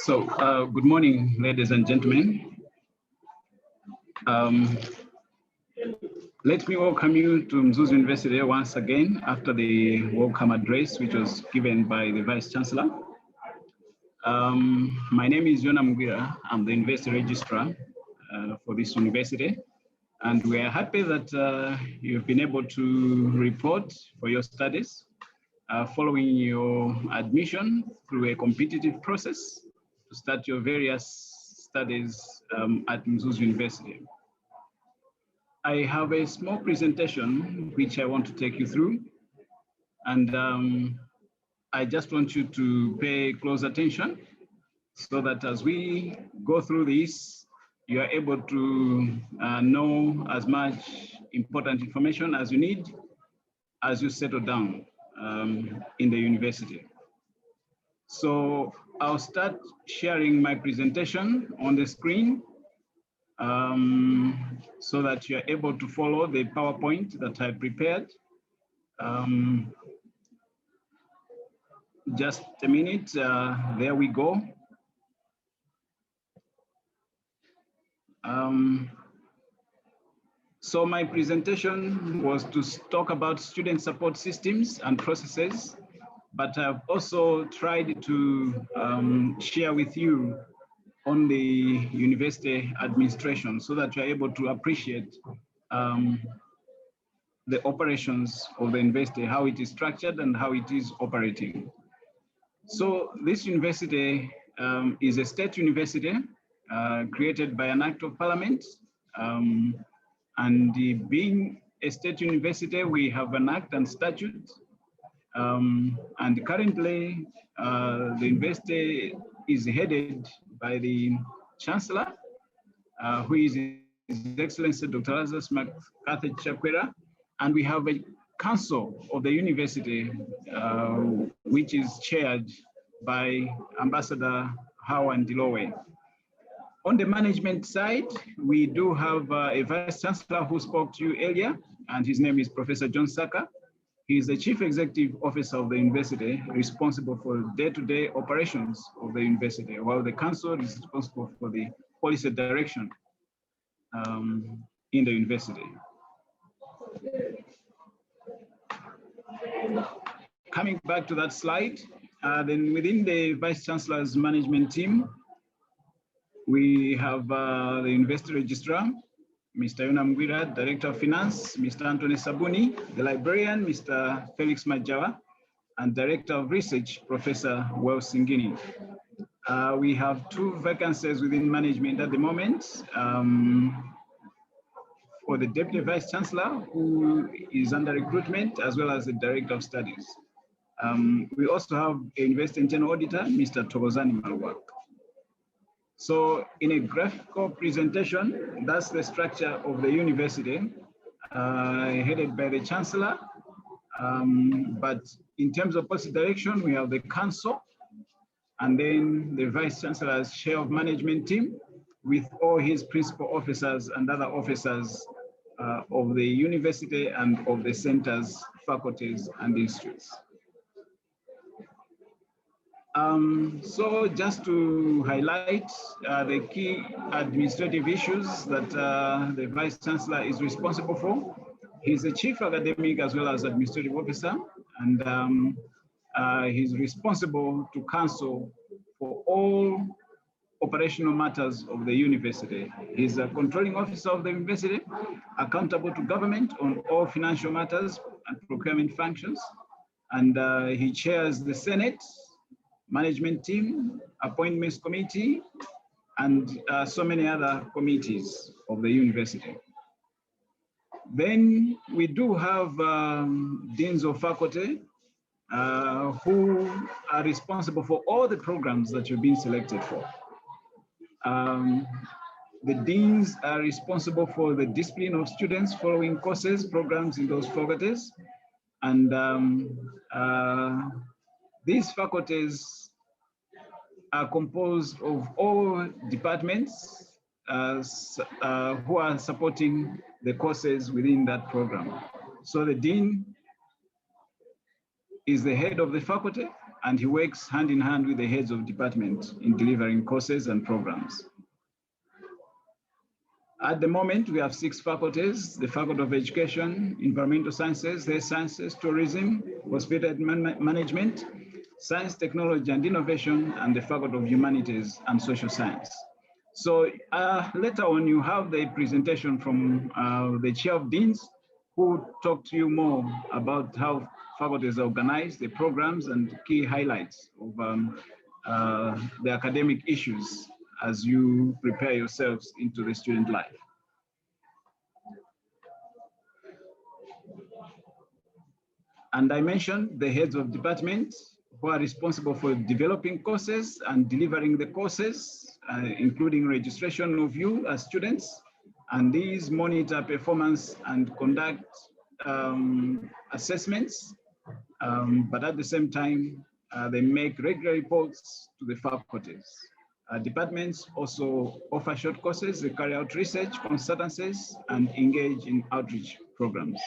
Good morning, ladies and gentlemen. Let me welcome you to Mzuzu University once again after the welcome address, which was given by the Vice Chancellor. My name is Yona Mugwira. I'm the University Registrar for this university. And we are happy that you've been able to report for your studies following your admission through a competitive process to start your various studies at Mzuzu University. I have a small presentation which I want to take you through, and I just want you to pay close attention so that as we go through this, you are able to know as much important information as you need as you settle down in the university. So I'll start sharing my presentation on the screen so that you're able to follow the PowerPoint that I prepared. Just a minute, there we go. So my presentation was to talk about student support systems and processes, but I've also tried to share with you on the university administration so that you're able to appreciate the operations of the university, how it is structured and how it is operating. So this university is a state university created by an act of parliament. And being a state university, we have an act and statute. And currently, the university is headed by the Chancellor, who is His Excellency Dr. Lazarus McCarthy Chakwera. And we have a council of the university, which is chaired by Ambassador Howard Dilowe. On the management side, we do have a Vice Chancellor who spoke to you earlier, and his name is Professor John Saka. He is the Chief Executive Officer of the university, responsible for day-to-day operations of the university, while the council is responsible for the policy direction in the university. Coming back to that slide, then within the Vice Chancellor's management team, we have the University Registrar, Mr. Yona Mugwira, Director of Finance, Mr. Anthony Sabuni, the librarian, Mr. Felix Majawa, and Director of Research, Professor Wells Singini. We have 2 vacancies within management at the moment for the Deputy Vice Chancellor, who is under recruitment, as well as the Director of Studies. We also have a University Internal Auditor, Mr. Togozani Malwak. So in a graphical presentation, that's the structure of the university, headed by the Chancellor. But in terms of policy direction, we have the council, and then the Vice Chancellor's chair of management team, with all his principal officers and other officers of the university and of the centers, faculties, and institutes. So just to highlight the key administrative issues that the Vice Chancellor is responsible for, he's the Chief Academic as well as Administrative Officer, and he's responsible to counsel for all operational matters of the university. He's a controlling officer of the university, accountable to government on all financial matters and procurement functions, and he chairs the Senate, management team, appointments committee, and so many other committees of the university. Then we do have deans of faculty who are responsible for all the programs that you've been selected for. The deans are responsible for the discipline of students following courses, programs in those faculties. And these faculties are composed of all departments who are supporting the courses within that program. So the dean is the head of the faculty, and he works hand in hand with the heads of department in delivering courses and programs. At the moment, we have 6 faculties: the Faculty of Education, Environmental Sciences, Health Sciences, Tourism, Hospitality Management, Science, Technology and Innovation, and the Faculty of Humanities and Social Science. So later on, you have the presentation from the Chair of Deans, who will talk to you more about how faculties are organized, the programs and key highlights of the academic issues as you prepare yourselves into the student life. And I mentioned the heads of department who are responsible for developing courses and delivering the courses, including registration of you as students. And these monitor performance and conduct assessments, but at the same time, they make regular reports to the faculties. Departments also offer short courses, they carry out research, consultancies, and engage in outreach programs.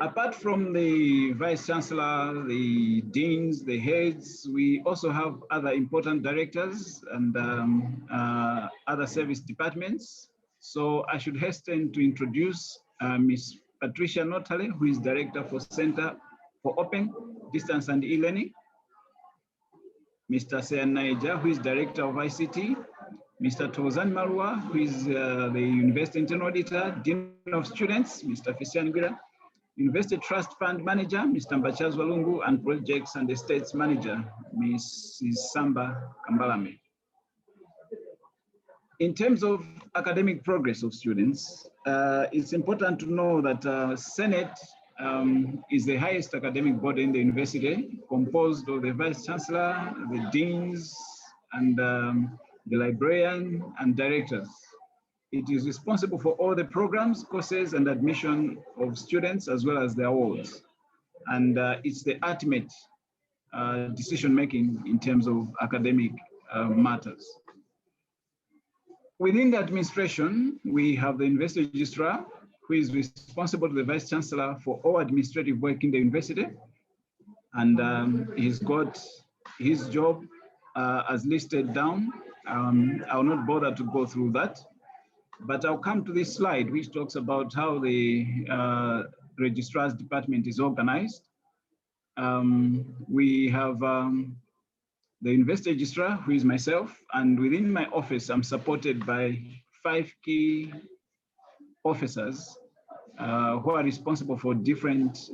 Apart from the Vice Chancellor, the Deans, the heads, we also have other important directors and other service departments. So I should hasten to introduce Ms. Patricia Notale, who is Director for Center for Open, Distance and E-Learning. Mr. Sean Naija, who is Director of ICT. Mr. Tozan Marwa, who is the University Internal Auditor, Dean of Students, Mr. Fisian Gwira, University Trust Fund Manager, Mr. Mbachaz Walungu, and Projects and Estates Manager, Mrs. Samba Kambalame. In terms of academic progress of students, it's important to know that Senate is the highest academic body in the university, composed of the Vice Chancellor, the Deans, and the librarian and directors. It is responsible for all the programs, courses, and admission of students, as well as the awards. And it's the ultimate decision-making in terms of academic matters. Within the administration, we have the University Registrar, who is responsible to the Vice Chancellor for all administrative work in the university. And he's got his job as listed down. I'll not bother to go through that, but I'll come to this slide, which talks about how the Registrar's department is organized. We have the University Registrar, who is myself, and within my office, I'm supported by 5 key officers who are responsible for different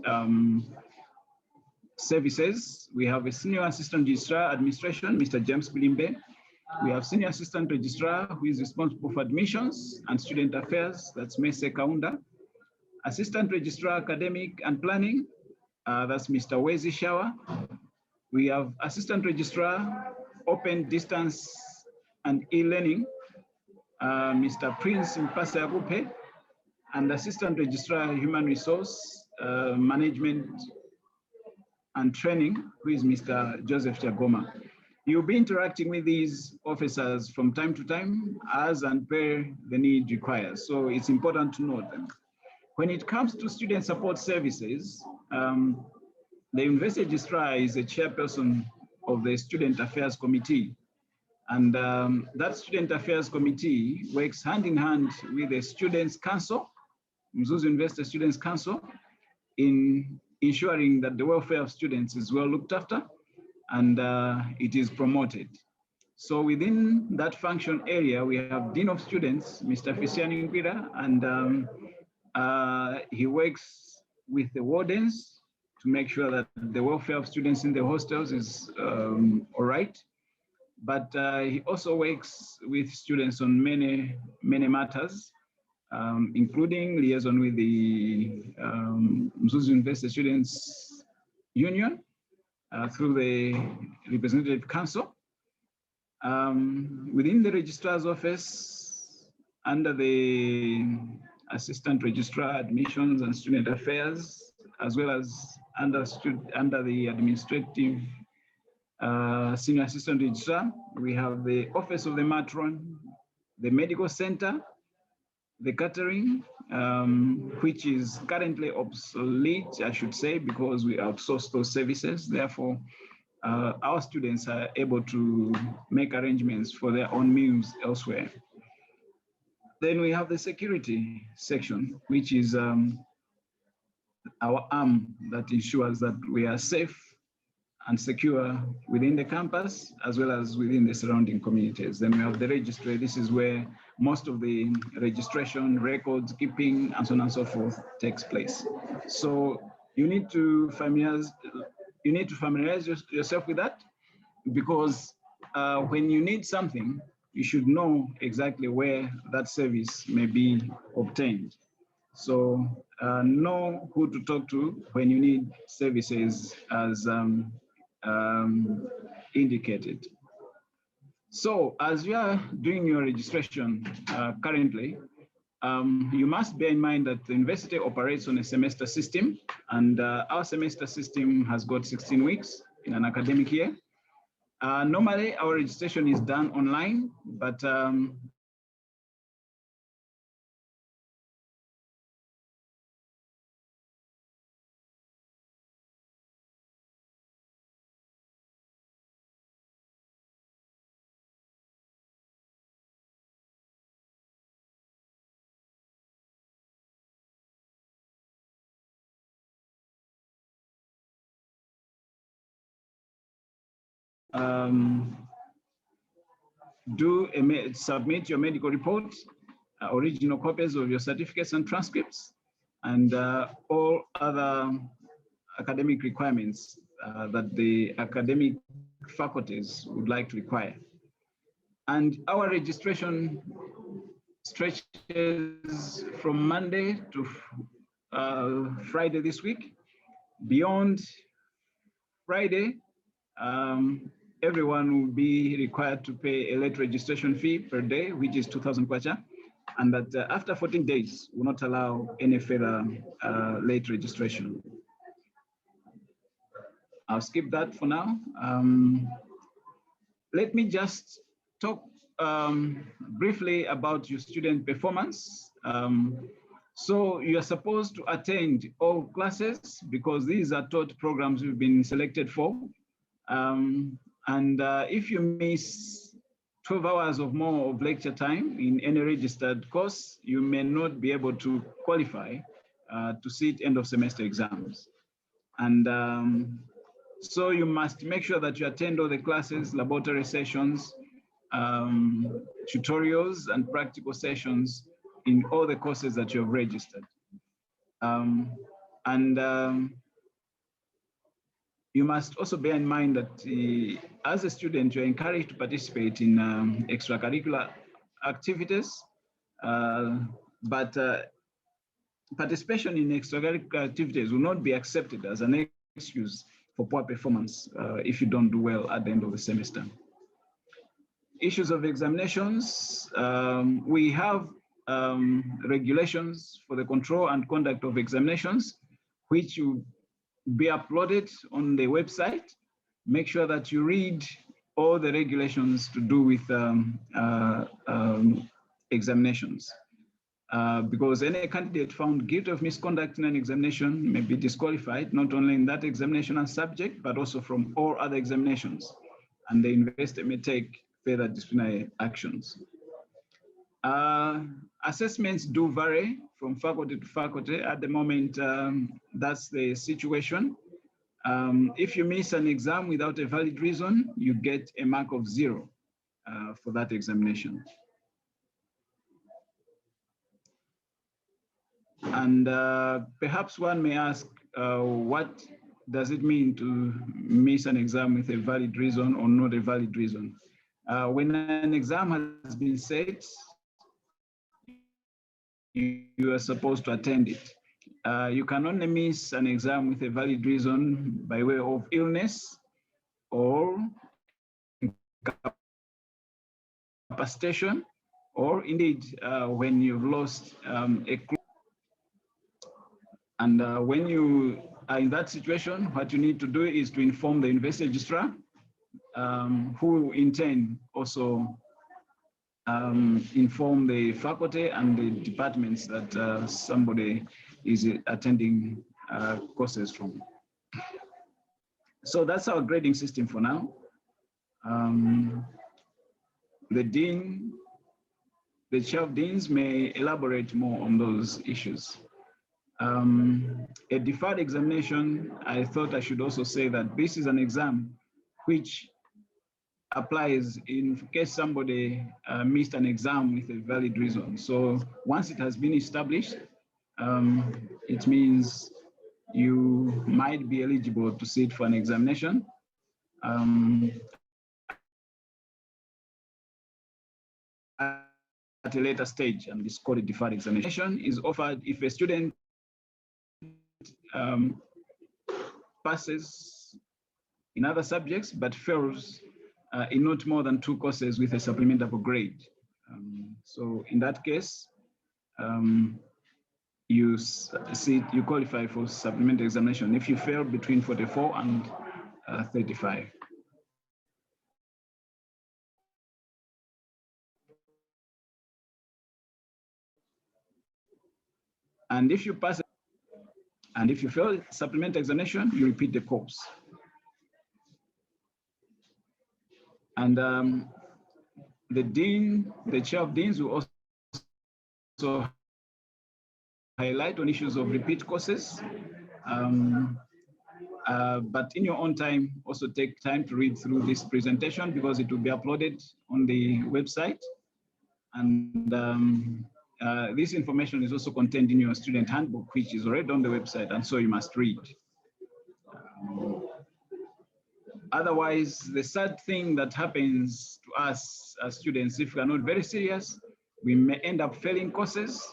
services. We have a Senior Assistant Registrar Administration, Mr. James Bilimbe. We have Senior Assistant Registrar, who is responsible for admissions and student affairs, that's Mese Kaunda. Assistant Registrar Academic and Planning, that's Mr. Wezi Shawa. We have Assistant Registrar Open, Distance and E-Learning, Mr. Prince Mpasa Yagupe, and Assistant Registrar Human Resource Management and Training, who is Mr. Joseph Chagoma. You'll be interacting with these officers from time to time as and per the need requires. So it's important to note them. When it comes to student support services, the University Registrar is a chairperson of the Student Affairs Committee. And that Student Affairs Committee works hand in hand with the Students' Council, Mzuzu University Students' Council, in ensuring that the welfare of students is well looked after and it is promoted. So within that function area, we have Dean of Students, Mr. Fisian Gwira, and he works with the wardens to make sure that the welfare of students in the hostels is all right. But he also works with students on many matters, including liaison with the Mzuzu University Students Union through the Representative Council. Within the Registrar's Office, under the Assistant Registrar Admissions and Student Affairs, as well as under the Administrative Senior Assistant Registrar, we have the Office of the Matron, the Medical Center, the catering, which is currently obsolete, I should say, because we outsource those services. Therefore, our students are able to make arrangements for their own meals elsewhere. Then we have the security section, which is our arm that ensures that we are safe and secure within the campus as well as within the surrounding communities. Then we have the registry. This is where most of the registration, records keeping, and so on and so forth takes place. So you need to familiarize yourself with that, because when you need something, you should know exactly where that service may be obtained. So know who to talk to when you need services as indicated. So as you are doing your registration currently, you must bear in mind that the university operates on a semester system, and our semester system has got 16 weeks in an academic year. Normally, our registration is done online, but submit your medical report, original copies of your certificates and transcripts, and all other academic requirements that the academic faculties would like to require. And our registration stretches from Monday to Friday this week. Beyond Friday, everyone will be required to pay a late registration fee per day, which is 2,000 kwacha, and that after 14 days, will not allow any further late registration. I'll skip that for now. Let me just talk briefly about your student performance. So you are supposed to attend all classes because these are taught programs you've been selected for. If you miss 12 hours or more of lecture time in any registered course, you may not be able to qualify to sit end of semester exams. And so you must make sure that you attend all the classes, laboratory sessions, tutorials, and practical sessions in all the courses that you have registered. You must also bear in mind that as a student, you're encouraged to participate in extracurricular activities, but participation in extracurricular activities will not be accepted as an excuse for poor performance if you don't do well at the end of the semester. Issues of examinations, we have regulations for the control and conduct of examinations, which will be uploaded on the website. Make sure that you read all the regulations to do with examinations. Because any candidate found guilty of misconduct in an examination may be disqualified, not only in that examination and subject, but also from all other examinations. And the university may take further disciplinary actions. Assessments do vary from faculty to faculty. At the moment, that's the situation. If you miss an exam without a valid reason, you get a mark of 0 for that examination. And perhaps one may ask, what does it mean to miss an exam with a valid reason or not a valid reason? When an exam has been set, you are supposed to attend it. You can only miss an exam with a valid reason by way of illness or incapacitation, or indeed when you've lost a clue. And when you are in that situation, what you need to do is to inform the university registrar, who in turn also inform the faculty and the departments that somebody is attending courses from. So that's our grading system for now. The dean, the chair of deans may elaborate more on those issues. A deferred examination, I thought I should also say that this is an exam which applies in case somebody missed an exam with a valid reason. So once it has been established, it means you might be eligible to sit for an examination. At a later stage, and it's called a deferred examination, is offered if a student passes in other subjects but fails in not more than 2 courses with a supplementable grade. So in that case, you qualify for supplementary examination if you fail between 44 and 35. And if you pass, and if you fail supplementary examination, you repeat the course. And the dean, the chair of deans will also highlight on issues of repeat courses. But in your own time, also take time to read through this presentation because it will be uploaded on the website. And this information is also contained in your student handbook, which is already on the website, and so you must read. Otherwise, the sad thing that happens to us as students, if we are not very serious, we may end up failing courses,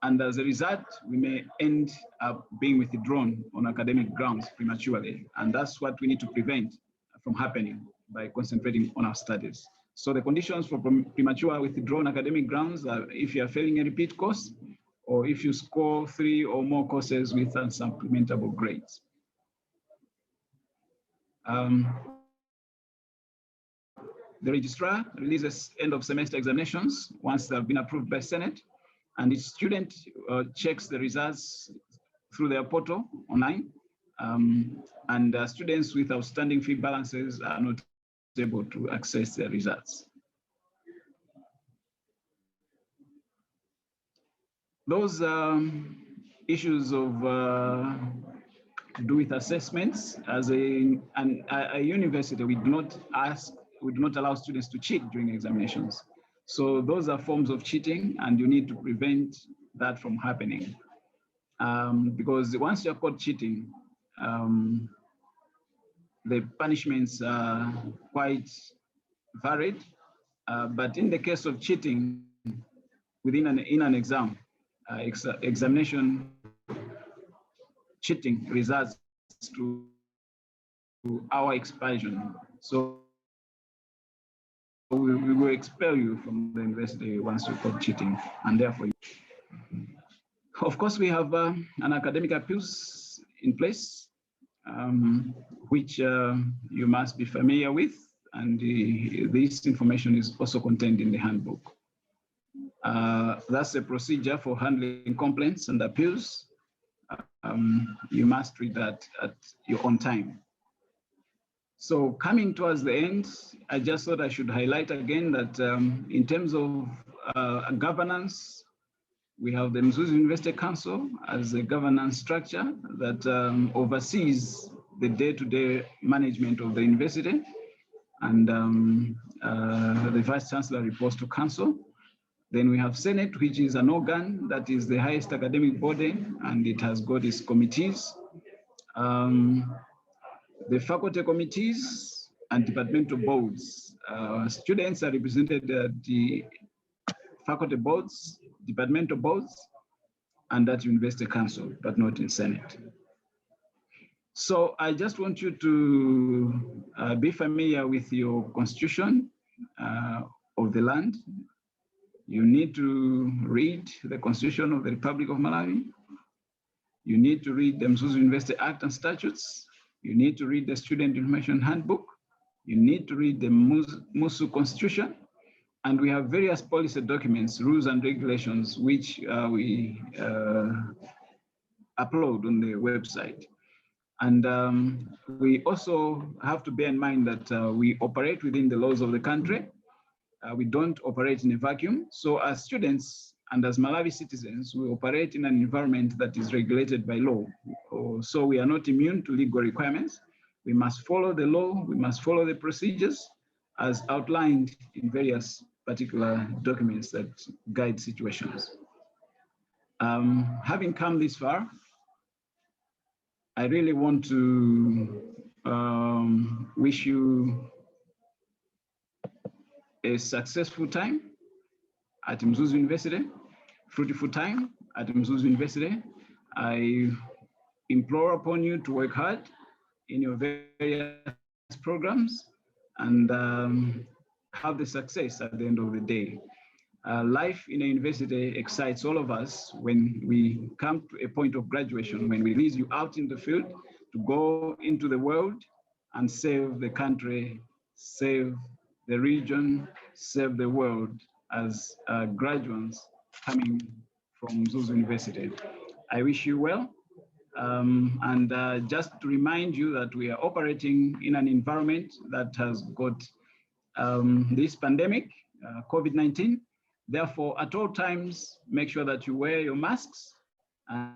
and as a result, we may end up being withdrawn on academic grounds prematurely. And that's what we need to prevent from happening by concentrating on our studies. So the conditions for premature withdrawal on academic grounds are if you are failing a repeat course, or if you score 3 or more courses with unsupplementable grades. The registrar releases end of semester examinations once they have been approved by Senate, and each student checks the results through their portal online, and students with outstanding fee balances are not able to access their results. Those issues of to do with assessments, as a university, we do not allow students to cheat during examinations. So those are forms of cheating, and you need to prevent that from happening. Because once you're caught cheating, the punishments are quite varied. But in the case of cheating in an exam, examination cheating results to our expulsion. So we will expel you from the university once you caught cheating, and therefore, of course, we have an academic appeals in place, which you must be familiar with, and this information is also contained in the handbook. That's a procedure for handling complaints and appeals. You must read that at your own time. So coming towards the end, I just thought I should highlight again that in terms of governance, we have the Mzuzu University Council as a governance structure that oversees the day-to-day management of the university, and the Vice Chancellor reports to Council. Then we have Senate, which is an organ that is the highest academic body, and it has got its committees. The faculty committees and departmental boards. Students are represented at the faculty boards, departmental boards, and at University Council, but not in Senate. So I just want you to be familiar with your constitution of the land. You need to read the Constitution of the Republic of Malawi. You need to read the Mzuzu University Act and Statutes. You need to read the Student Information Handbook. You need to read the Mzuzu Constitution. And we have various policy documents, rules and regulations, which we upload on the website. And we also have to bear in mind that we operate within the laws of the country. We don't operate in a vacuum. So as students and as Malawi citizens, we operate in an environment that is regulated by law. So we are not immune to legal requirements. We must follow the law. We must follow the procedures as outlined in various particular documents that guide situations. Having come this far, I really want to wish you a successful time at Mzuzu University, fruitful time at Mzuzu University. I implore upon you to work hard in your various programs and have the success at the end of the day. Life in a university excites all of us when we come to a point of graduation, when we release you out in the field to go into the world and save the country, save the region, save the world as graduates coming from Mzuzu University. I wish you well. And just to remind you that we are operating in an environment that has got this pandemic, COVID-19. Therefore, at all times, make sure that you wear your masks and